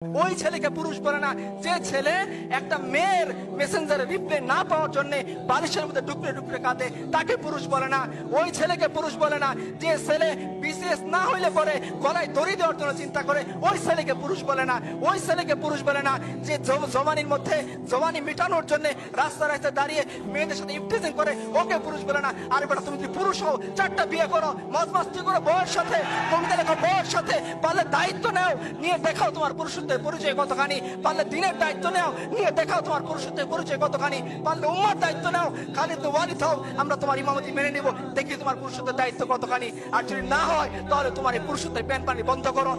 ওই ছেলেকে পুরুষ বলে না যে ছেলে একটা মেয়ের মেসেঞ্জারে রিপ্লাই না পাওয়ার জন্য বালিশের মধ্যে ডুকরে ডুকরে কাঁদে, তাকে পুরুষ বলে না। ওই ছেলেকে পুরুষ বলে না যে ছেলে বিশেষ না হইলে পরে গলায় দড়ি দেওয়ার জন্য চিন্তা করে, ওই ছেলেকে পুরুষ বলে না। ওই ছেলেকে পুরুষ বলে না যে জওয়ানির মধ্যে জওয়ানি মেটানোর জন্য রাস্তা রাস্তায় দাঁড়িয়ে মেয়েদের সাথে ইফটিজিং করে, ওকে পুরুষ বলে না। আরে বেটা, তুমি যদি পুরুষ হও, 4টা বিয়ে করো, মজ মাস্তি করো বউয়ের সাথে, কবিতা লেখো বউয়ের সাথে, পারলে দায়িত্ব নাও, নিয়ে দেখাও তোমার পুরুষত্বের পরিচয় কতখানি। পারলে দিনের দায়িত্ব নাও, নিয়ে দেখাও তোমার পুরুষত্বের পরিচয় কতখানি। পারলে উম্মার দায়িত্ব নাও, খালিদ ওয়ালিদ হও, আমরা তোমার ইমামতি মেনে নিব, দেখি তোমার পুরুষত্বের দায়িত্ব কতখানি। আর যদি না হয় তাহলে তোমার এই পুরুষত্বের প্যান পানি বন্ধ করো।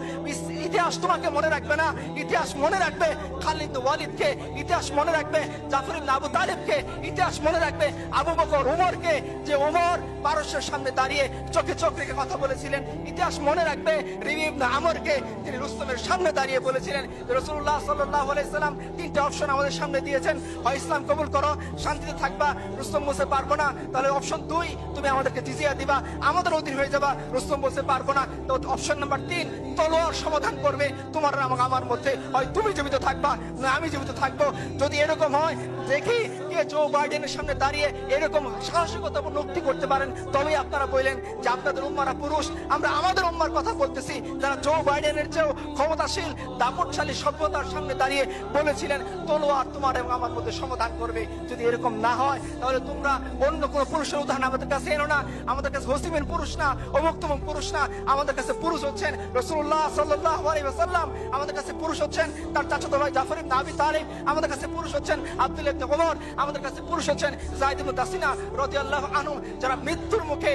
ইতিহাস তোমাকে মনে রাখবে না, ইতিহাস মনে রাখবে খালিদ ওয়ালিদকে, ইতিহাস মনে রাখবে জাফর ইবনে আবু তালিবকে, ইতিহাস মনে রাখবে আবু বকর ওমরকে, যে ওমর পারস্যের সামনে দাঁড়িয়ে চোখে চোখ রেখে কথা বলেছিলেন। ইতিহাস মনে রাখবে রিবি ইবনে আমরকে, তিনি রুস্তমের সামনে দাঁড়িয়ে বলেছিলেন রাসূলুল্লাহ সাল্লাল্লাহু আলাইহি সাল্লাম 3টা অপশন আমাদের সামনে দিয়েছেন, হয় ইসলাম কবুল করো, শান্তিতে থাকবা, রুস্তম বলতে পারবো না, তাহলে অপশন 2 তুমি আমাদেরকে জিজিয়া দিবা, আমাদের অধীন হয়ে যাবা। রুস্তম বলতে পারবো না, তো অপশন নাম্বার 3 তলোয়ার সমাধান করবে তোমার আমার মধ্যে, হয় তুমি জীবিত থাকবা না আমি জীবিত থাকবো। যদি এরকম হয়, দেখি কে জো বাইডেনের সামনে দাঁড়িয়ে এরকম সাহসিকতাপূর্ণ উক্তি করতে পারেন, তবেই আপনারা বললেন যে আপনাদের উম্মারা পুরুষ। আমরা আমাদের উম্মার কথা বলতেছি, যারা জো বাইডেনের চেয়েও ক্ষমতাশীল দাপটশালী সভ্যতার সামনে দাঁড়িয়ে বলেছিলেন তলোয়ার তোমার এবং আমার মধ্যে সমাধান করবে। যদি এরকম না হয়, তাহলে তোমরা অন্য কোনো পুরুষের উদাহরণ আমাদের কাছে এনো না। আমাদের কাছে হোসিমের পুরুষ না, অমুক তমুক পুরুষ না, আমাদের কাছে পুরুষ হচ্ছেন রাসূলুল্লাহ সাল্লাল্লাহু আলাইহি ওয়াসাল্লাম, আমাদের কাছে পুরুষ হচ্ছেন তার চাচাতো ভাই জাফর ইবনে আবি তালিব, আমাদের কাছে পুরুষ হচ্ছেন আব্দুল্লাহ ইবনে ওমর, আমাদের কাছে পুরুষ হচ্ছেন যায়েদ ইবনে দাসিনা রাদিয়াল্লাহু আনহু, যারা মৃত্যুর মুখে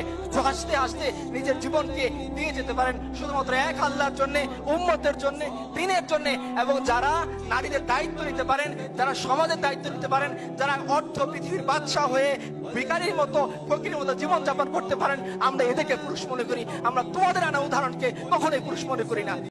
হাসতে হাসতে নিজের জীবনকে দিয়ে যেতে পারেন শুধুমাত্র এক আল্লাহর জন্য, উম্মতের জন্য, দ্বীনের জন্য, এবং যারা নারীদের দায়িত্ব নিতে পারেন, যারা সমাজের দায়িত্ব নিতে পারেন, যারা অর্ধ পৃথিবীর বাদশা হয়ে ভিখারির মতো ফকিরের মতো জীবন যাপন করতে পারেন, আমরা এদেরকে পুরুষ মনে করি। আমরা তোমাদের আনা উদাহরণকে কখনোই পুরুষ মনে করি না।